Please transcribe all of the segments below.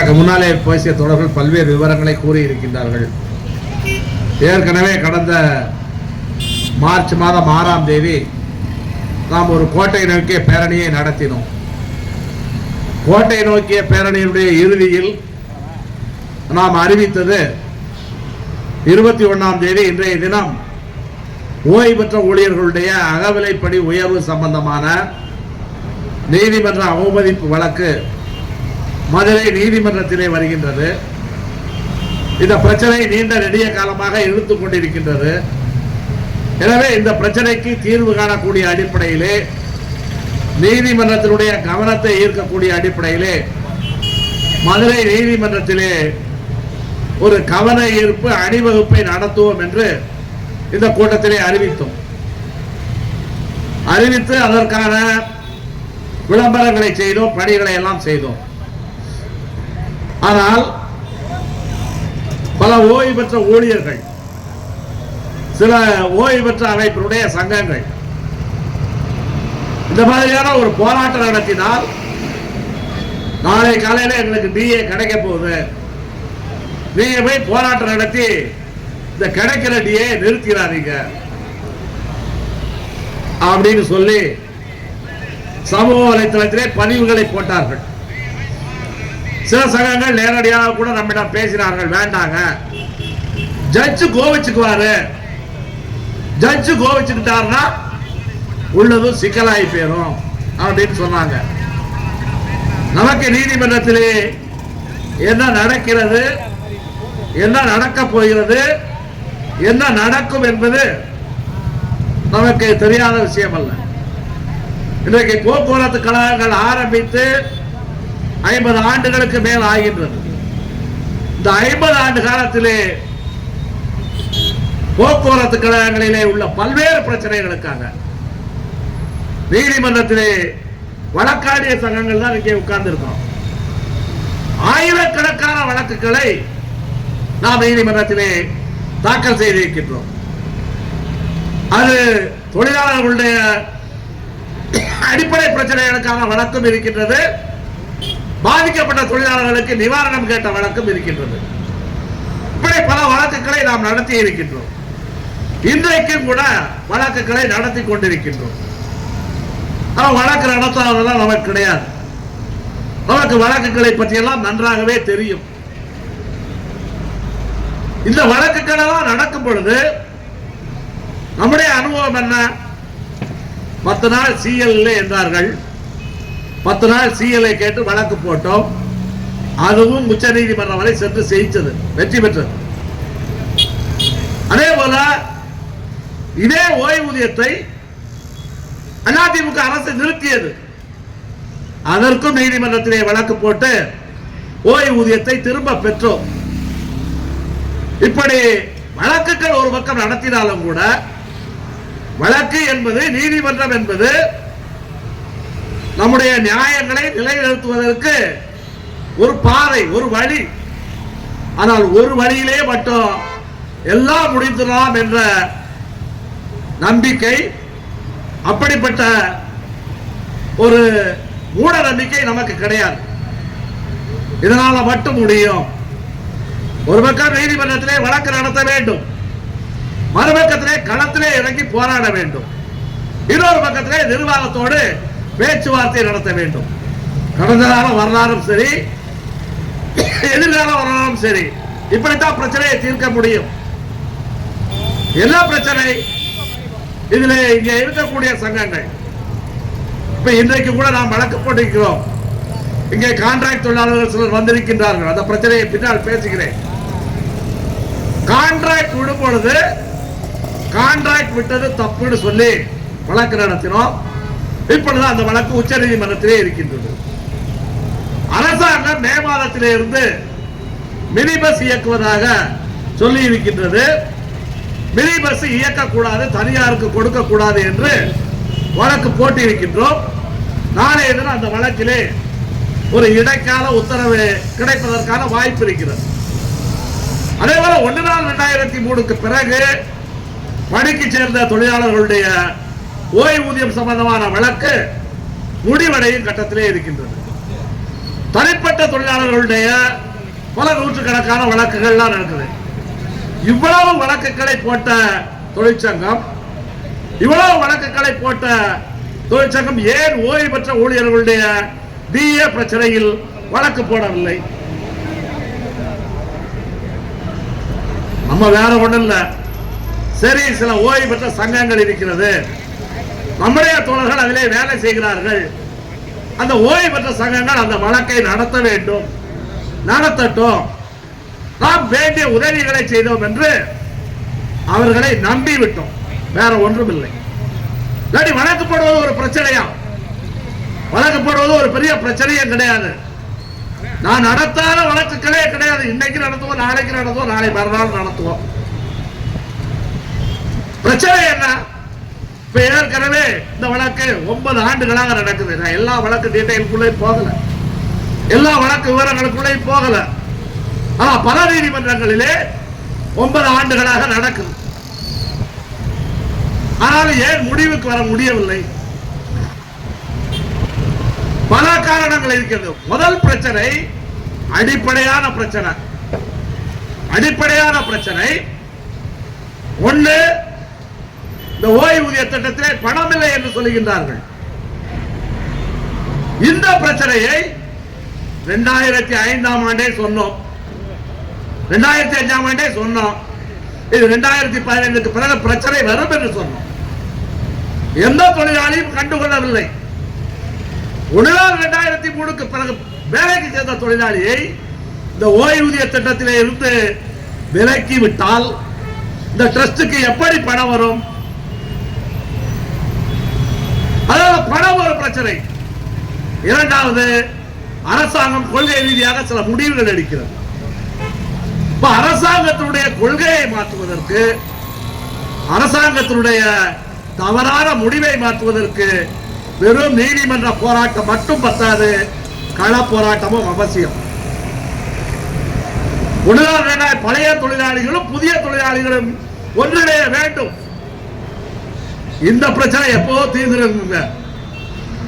எனக்கு முன்னாலே பேசிய தொடர்கள் பல்வேறு விவரங்களை கூறியிருக்கின்றார்கள். ஏற்கனவே கடந்த மார்ச் மாதம் 6ஆம் தேதி நாம் ஒரு கோட்டை நோக்கிய பேரணியை நடத்தினோம். கோட்டை நோக்கிய பேரணியினுடைய இறுதியில் நாம் அறிவித்தது 21ஆம் தேதி இன்றைய தினம் ஓய்வு பெற்ற ஊழியர்களுடைய அகவிலைப்படி உயர்வு சம்பந்தமான நீதிமன்ற அவமதிப்பு வழக்கு மதுரை நீதிமன்றத்திலே வருகின்றது. இந்த பிரச்சனை நீண்ட நெடிய காலமாக இழுத்துக் கொண்டிருக்கின்றது. எனவே இந்த பிரச்சனைக்கு தீர்வு காணக்கூடிய அடிப்படையிலே, நீதிமன்றத்தினுடைய கவனத்தை ஈர்க்கக்கூடிய அடிப்படையிலே மதுரை நீதிமன்றத்திலே ஒரு கவன ஈர்ப்பு அணிவகுப்பை நடத்துவோம் என்று இந்த கூட்டத்திலே அறிவித்து அதற்கான விளம்பரங்களை செய்தோம், பணிகளை எல்லாம் செய்தோம். ஆனால் பல ஓய்வு பெற்ற ஊழியர்கள், சில ஓய்வு பெற்ற அமைப்பினுடைய சங்கங்கள் இந்த மாதிரியான ஒரு போராட்டம் நடத்தினால் நாளை காலையில் எங்களுக்கு டிஏ கிடைக்க போகுது, நீங்க போய் போராட்டம் நடத்தி இந்த கிடைக்கிற டிஏ நிறுத்திடாதீங்க அப்படின்னு சொல்லி சமூக வலைத்தளத்திலே பதிவுகளை போட்டார்கள். சில சங்கங்கள் நேரடியாக கூட நம்மிடம் பேசினார்கள், வேண்டாங்க ஜட்ஜு கோவிச்சுக்குவாரு, ஜட்ஜு கோவிச்சுக்கிட்டாருன்னா உள்ளதும் சிக்கலாகி போயிடும் அப்படின்னு சொன்னாங்க. நமக்கு நீதிமன்றத்திலே என்ன நடக்கிறது, என்ன நடக்க போகிறது, என்ன நடக்கும் என்பது நமக்கு தெரியாத விஷயம் அல்ல. இன்றைக்கு போக்குவரத்து கழகங்கள் ஆரம்பித்து 50 ஆண்டுகளுக்கு மேல் ஆகின்றது. இந்த 50 ஆண்டு காலத்திலே போக்குவரத்து கழகங்களிலே உள்ள பல்வேறு பிரச்சனைகளுக்காக நீதிமன்றத்திலே வழக்காடிய சங்கங்கள் தான் இங்கே உட்கார்ந்து இருக்கோம். ஆயிரக்கணக்கான வழக்குகளை நாம் நீதிமன்றத்திலே தாக்கல் செய்திருக்கின்றோம். அது தொழிலாளர்களுடைய அடிப்படை பிரச்சனைகளுக்கான வழக்கும் இருக்கின்றது, பாதிக்கப்பட்ட தொழிலாளர்களுக்கு நிவாரணம் கேட்ட வழக்கும் இருக்கின்றது. இப்படி பல வழக்குகளை நாம் நடத்தி இருக்கின்றோம். இன்றைக்கும் கூட வழக்குகளை நடத்தி கொண்டிருக்கின்றோம். வழக்கு நடத்தாதெல்லாம் நமக்கு கிடையாது. நமக்கு வழக்குகளை பற்றியெல்லாம் நன்றாகவே தெரியும். இந்த வழக்குகள் எல்லாம் நடக்கும் பொழுது நம்முடைய அனுபவம் என்ன? 10 நாள் சிஎல் என்றார்கள். 10 நாள் சிஎல்ஐ கேட்டு வழக்கு போட்டோம். அதுவும் உச்ச நீதிமன்றம் வரை சென்று ஜெயிச்சது, வெற்றி பெற்றது. அதே போல இதே ஓய்வூதியத்தை அதிமுக அரசு நிறுத்தியது. அதற்கும் நீதிமன்றத்திலே வழக்கு போட்டு ஓய்வூதியத்தை திரும்ப பெற்றோம். இப்படி வழக்குகள் ஒரு பக்கம் நடத்தினாலும் கூட வழக்கு என்பது, நீதிமன்றம் என்பது நம்முடைய நியாயங்களை நிலைநிறுத்துவதற்கு ஒரு பாதை, ஒரு வழி. ஆனால் ஒரு வழியிலே மட்டும் எல்லாம் முடிந்துடலாம் என்ற நம்பிக்கை, அப்படிப்பட்ட ஒரு மூட நம்பிக்கை நமக்கு கிடையாது. இதனால மட்டும் முடியும். ஒரு பக்கம் நீதிமன்றத்திலே வழக்கு நடத்த வேண்டும், மறுபக்கத்திலே களத்திலே இறங்கி போராட வேண்டும், இன்னொரு பக்கத்திலே நிர்வாகத்தோடு பேச்சுவார்த்தை நடத்த வேண்டும். கடந்த கால வரலாறும் சரி, எதிர்கால வரலாறும் சரி, இப்படித்தான் பிரச்சனையை தீர்க்க முடியும். என்ன பிரச்சனை? இதுல இங்க இருக்கக்கூடிய சங்கங்கள், இப்ப இன்றைக்கு கூட நாம் வழக்கு போட்டிருக்கிறோம். இங்கே கான்ட்ராக்ட் தொழிலாளர்கள் சிலர் வந்திருக்கின்றார்கள். அந்த பிரச்சனையை பின்னால் பேசுகிறேன். கான்ட்ராக்ட் விடும் பொழுது கான்ட்ராக்ட் விட்டது தப்புன்னு சொல்லி வழக்கு நடத்தினோம். இப்பொழுது அந்த வழக்கு உச்ச நீதிமன்றத்திலே இருக்கின்றது. அரசாங்கம் மே மாதத்திலே இருந்து மினி பஸ் இயக்குவதாக சொல்லி இருக்கின்றது. மினி பஸ் இயக்கக்கூடாது, தனியாருக்கு கொடுக்க கூடாது என்று வழக்கு போட்டி இருக்கின்றோம். நாளைய தினம் அந்த வழக்கிலே ஒரு இடைக்கால உத்தரவு கிடைப்பதற்கான வாய்ப்பு இருக்கிறது. அதே போல 1/4/2003 பிறகு பணிக்கு சேர்ந்த தொழிலாளர்களுடைய ஓய்வூதியம் சம்பந்தமான வழக்கு முடிவடையும் கட்டத்திலே இருக்கின்றது. தனிப்பட்ட தொழிலாளர்களுடைய பல நூற்றுக்கணக்கான வழக்குகள்லாம் நடக்குது. இவ்வளவு வழக்குகளை போட்ட தொழிற்சங்கம், இவ்வளவு வழக்குகளை போட்ட தொழிற்சங்கம் ஏன் ஓய்வு பெற்ற ஊழியர்களுடைய டிஏ பிரச்சனையில் வழக்கு போடவில்லை? நம்ம வேற ஒண்ணும் இல்ல, சரி சில ஓய்வு பெற்ற சங்கங்கள் இருக்கிறது, நம்முடைய தோழர்கள் அதிலே வேலை செய்கிறார்கள், அந்த ஓய்வு பெற்ற சங்கங்கள் அந்த வழக்கை நடத்த வேண்டும், நடத்தட்டும், நாம் வேண்டிய உதவிகளை செய்தோம் என்று அவர்களை நம்பி விட்டோம். வேற ஒன்றும் இல்லை. வழக்கு போடுவது ஒரு பிரச்சனையா? வழக்கு போடுவது ஒரு பெரிய பிரச்சனையே கிடையாது. நான் நடத்தாத வழக்குகளே கிடையாது. இன்னைக்கு நடத்துவோம், நாளைக்கு நடத்துவோம், நாளை மறுநாள் நடத்துவோம். பிரச்சனை என்ன? இப்ப ஏற்கனவே இந்த வழக்கு 9 ஆண்டுகளாக நடக்குது. நான் எல்லா வழக்கு டீடைல்குள்ளே போகல, எல்லா வழக்கு விவரங்களுக்குள்ளே போகல. ஆனா பல நீதிமன்றங்களிலே 9 ஆண்டுகளாக நடக்குது. ஆனால் ஏன் முடிவுக்கு வர முடியவில்லை? பல காரணங்கள் இருக்கிறது. முதல் பிரச்சனை அடிப்படையான பிரச்சனை. அடிப்படையான பிரச்சனை ஒன்று, இந்த ஓய்வூதிய திட்டத்திலே பணம் இல்லை என்று சொல்லுகின்றார்கள். இந்த பிரச்சனையை 2005ஆம் ஆண்டே சொன்னோம். 2005ஆம் ஆண்டே சொன்னோம். இது 2015க்கு பிறகு பிரச்சனை வரும் என்று சொன்னோம். எந்த தொழிலாளியும் கண்டுகொள்ளவில்லை. 2003க்கு பிறகு வேலைக்கு சேர்ந்த தொழிலாளியை இந்த ஓய்வூதிய திட்டத்திலே இருந்து விலக்கி விட்டால் இந்த ட்ரஸ்டுக்கு எப்படி பணம் வரும்? அதாவது பணம் ஒரு பிரச்சனை. இரண்டாவது, அரசாங்கம் கொள்கை ரீதியாக சில முடிவுகள் எடுக்கிறது. அரசாங்கத்தினுடைய கொள்கையை மாற்றுவதற்கு, அரசாங்கத்தினுடைய தவறான முடிவை மாற்றுவதற்கு வெறும் நீதிமன்ற போராட்டம் மட்டும் பத்தாது, கள போராட்டமும் அவசியம். பழைய தொழிலாளிகளும் புதிய தொழிலாளிகளும் ஒன்றிணைய வேண்டும். இந்த பிரச்சனை எப்போ தீர்ந்திருக்குங்க?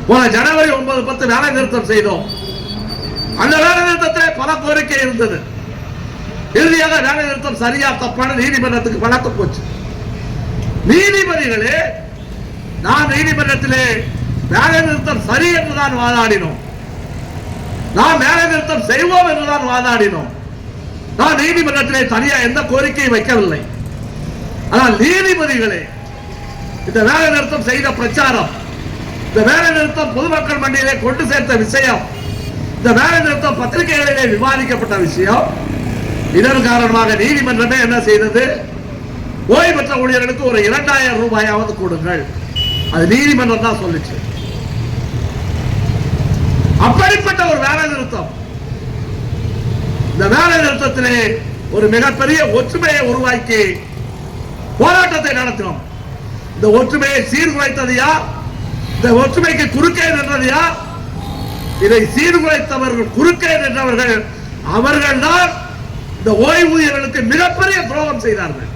போன ஜனவரி 9, 10 வேலை நிறுத்தம் செய்தோம். அந்த வேலை நிறுத்தத்தில் பல கோரிக்கை இருந்தது. இறுதியாக வேலை நிறுத்தம் சரியா தப்பான நீதிமன்றத்துக்கு வழக்கு போச்சு. நீதிபதிகளே, நாம் நீதிமன்றத்திலே வேலை நிறுத்தம் சரி என்றுதான் வாதாடினோம், நாம் வேலை நிறுத்தம் செய்வோம் என்றுதான் வாதாடினோம். நான் நீதிமன்றத்திலே தனியா எந்த கோரிக்கையும் வைக்கவில்லை. ஆனால் நீதிபதிகளே, இந்த வேலை நிறுத்தம் செய்த பிரச்சாரம், இந்த வேலை நிறுத்தம் பொதுமக்கள் மண்டியிலே கொண்டு சேர்த்த விஷயம், இந்த வேலை நிறுத்தம் பத்திரிகைகளிலே விவாதிக்கப்பட்ட விஷயம், இதன் காரணமாக நீதிமன்றமே என்ன செய்தது? ஓய்வு பெற்ற ஊழியர்களுக்கு ஒரு 2000 ரூபாயாவது கொடுங்கள், அது நீதிமன்றம் தான் சொல்லுச்சு. அப்படிப்பட்ட ஒரு வேலை நிறுத்தம், இந்த வேலை நிறுத்தத்திலே ஒரு மிகப்பெரிய ஒற்றுமையை உருவாக்கி போராட்டத்தை நடத்தினோம். இந்த ஒற்றுமையை சீர்குலைத்தது யார்? இந்த ஒற்றுமைக்கு குறுக்கே நின்றது யார்? இதை சீர்குலைத்தவர்கள், குறுக்கே நின்றவர்கள், அவர்கள் தான் இந்த ஓய்வூதியர்களுக்கு மிகப்பெரிய துரோகம் செய்தார்கள்.